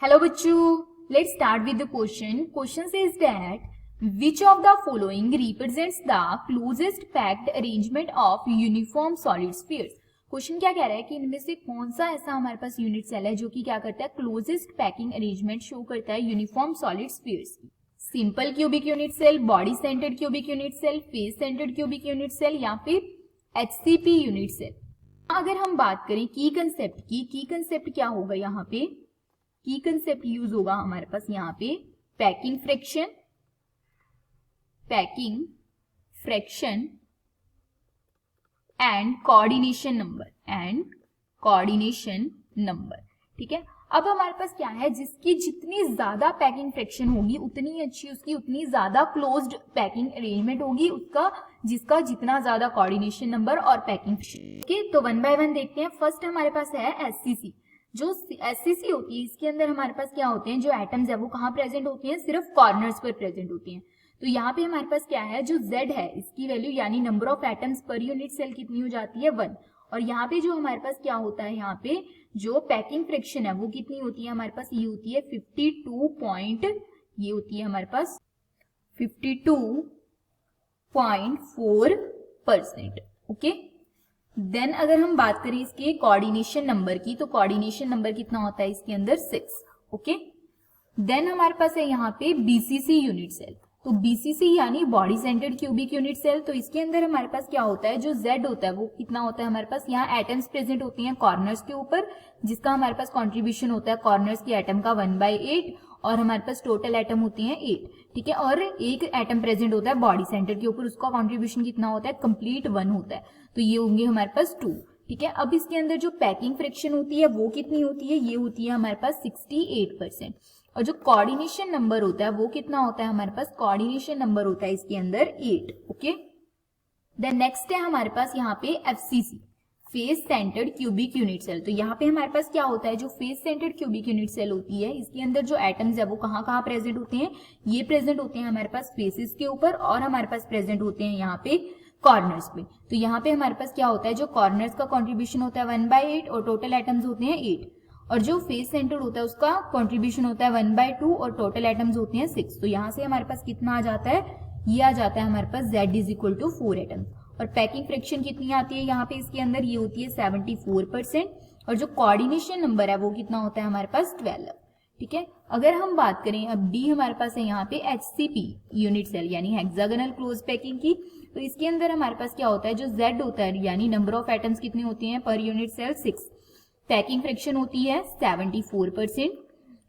Hello बच्चों, let's start with the question. Question says that which of the following represents the closest packed arrangement of uniform solid spheres? Question क्या कह रहा है कि इनमें से कौन सा ऐसा हमारे पास यूनिट सेल है जो कि क्या करता है, क्लोजेस्ट पैकिंग अरेंजमेंट शो करता है यूनिफॉर्म सॉलिड स्फीयर्स की. Simple cubic unit cell, body centred cubic unit cell, face centred cubic unit cell या फिर HCP यूनिट सेल. अगर हम बात करें की कंसेप्ट की, की कंसेप्ट क्या होगा यहाँ पे, की कंसेप्ट यूज होगा हमारे पास यहाँ पे packing fraction and coordination number. ठीक है, अब हमारे पास क्या है, जिसकी जितनी ज्यादा पैकिंग फ्रैक्शन होगी उतनी अच्छी उसकी उतनी ज्यादा क्लोज्ड पैकिंग अरेंजमेंट होगी उसका, जिसका जितना ज्यादा कोऑर्डिनेशन नंबर और पैकिंग. ओके, तो वन बाय वन देखते हैं. फर्स्ट हमारे पास है SCC. जो SCC होती है इसके अंदर हमारे पास क्या होते हैं, जो एटम्स है वो कहाँ प्रेजेंट होती हैं, सिर्फ कॉर्नर्स पर प्रेजेंट होती हैं. तो यहाँ पे हमारे पास क्या है, जो Z है इसकी वैल्यू यानी number of atoms per unit cell कितनी हो जाती है, 1. और यहाँ पे जो हमारे पास क्या होता है, यहाँ पे जो पैकिंग फ्रैक्शन है वो कितनी होती है हमारे पास, ये होती है 52.4%. ओके, देन अगर हम बात करें इसके कोऑर्डिनेशन नंबर की, तो कोऑर्डिनेशन नंबर कितना होता है इसके अंदर, 6. ओके, देन हमारे पास है यहाँ पे BCC यूनिट सेल. तो BCC यानी body centred cubic unit cell. तो इसके अंदर हमारे पास क्या होता है, जो Z होता है वो कितना होता है हमारे पास, यहाँ एटम्स प्रेजेंट होती हैं कॉर्नर्स के ऊपर, जिसका हमारे पास कॉन्ट्रीब्यूशन होता है कॉर्नर्स की एटम का 1/8 और हमारे पास टोटल एटम होती हैं 8. ठीक है, और एक एटम प्रेजेंट होता है बॉडी सेंटर के ऊपर, उसका कॉन्ट्रीब्यूशन कितना होता है, कंप्लीट 1 होता है. तो ये होंगे हमारे पास 2. ठीक है, अब इसके अंदर जो पैकिंग फ्रैक्शन होती है वो कितनी होती है, ये होती है हमारे पास 68%. और जो कोऑर्डिनेशन नंबर होता है वो कितना होता है हमारे पास, कोऑर्डिनेशन नंबर होता है इसके अंदर 8. ओके, देन नेक्स्ट है हमारे पास यहाँ पे FCC, face centred cubic unit cell. तो यहाँ पे हमारे पास क्या होता है, जो face centred cubic unit cell होती है इसके अंदर जो एटम्स है वो कहाँ कहाँ प्रेजेंट होते हैं, ये प्रेजेंट होते हैं हमारे पास फेसेस के ऊपर और हमारे पास प्रेजेंट होते हैं यहाँ पे कॉर्नर्स पे. तो यहाँ पे हमारे पास क्या होता है, जो कॉर्नर्स का कॉन्ट्रीब्यूशन होता है 1/8 और टोटल एटम्स होते हैं 8. और जो फेस सेंटर होता है उसका कंट्रीब्यूशन होता है 1/2 और टोटल एटम्स होते हैं 6. तो यहाँ से हमारे पास कितना आ जाता है, ये आ जाता है हमारे पास Z = 4 एटम्स. और पैकिंग फ्रैक्शन कितनी आती है यहाँ पे इसके अंदर, ये होती है 74%. और जो कोऑर्डिनेशन नंबर है वो कितना होता है हमारे पास, 12. ठीक है, अगर हम बात करें अब D हमारे पास है यहाँ पे HCP यूनिट सेल यानी हेक्सागोनल क्लोज पैकिंग की. तो इसके अंदर हमारे पास क्या होता है, जो Z होता है यानी नंबर ऑफ एटम्स कितने होते हैं पर यूनिट सेल, 6. पैकिंग फ्रैक्शन होती है 74%.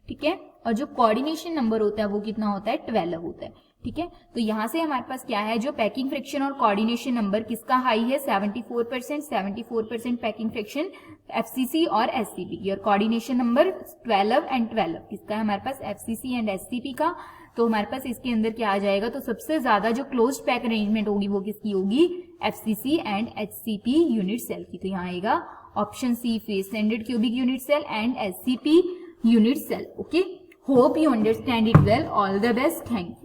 ठीक है, और जो कोऑर्डिनेशन नंबर होता है वो कितना होता है, 12 होता है. ठीक है, तो यहाँ से हमारे पास क्या है, जो पैकिंग फ्रैक्शन और कोऑर्डिनेशन नंबर किसका हाई है, 74% पैकिंग फ्रैक्शन FCC और SCP की, और कोऑर्डिनेशन नंबर 12 एंड 12 किसका है हमारे पास, FCC एंड SCP का. तो हमारे पास इसके अंदर क्या आ जाएगा, तो सबसे ज्यादा जो क्लोज पैक अरेंजमेंट होगी वो किसकी होगी, FCC and HCP unit cell की. तो यहाँ आएगा option C, face centred cubic unit cell and SCP unit cell. Okay, hope you understand it well. All the best. Thank you.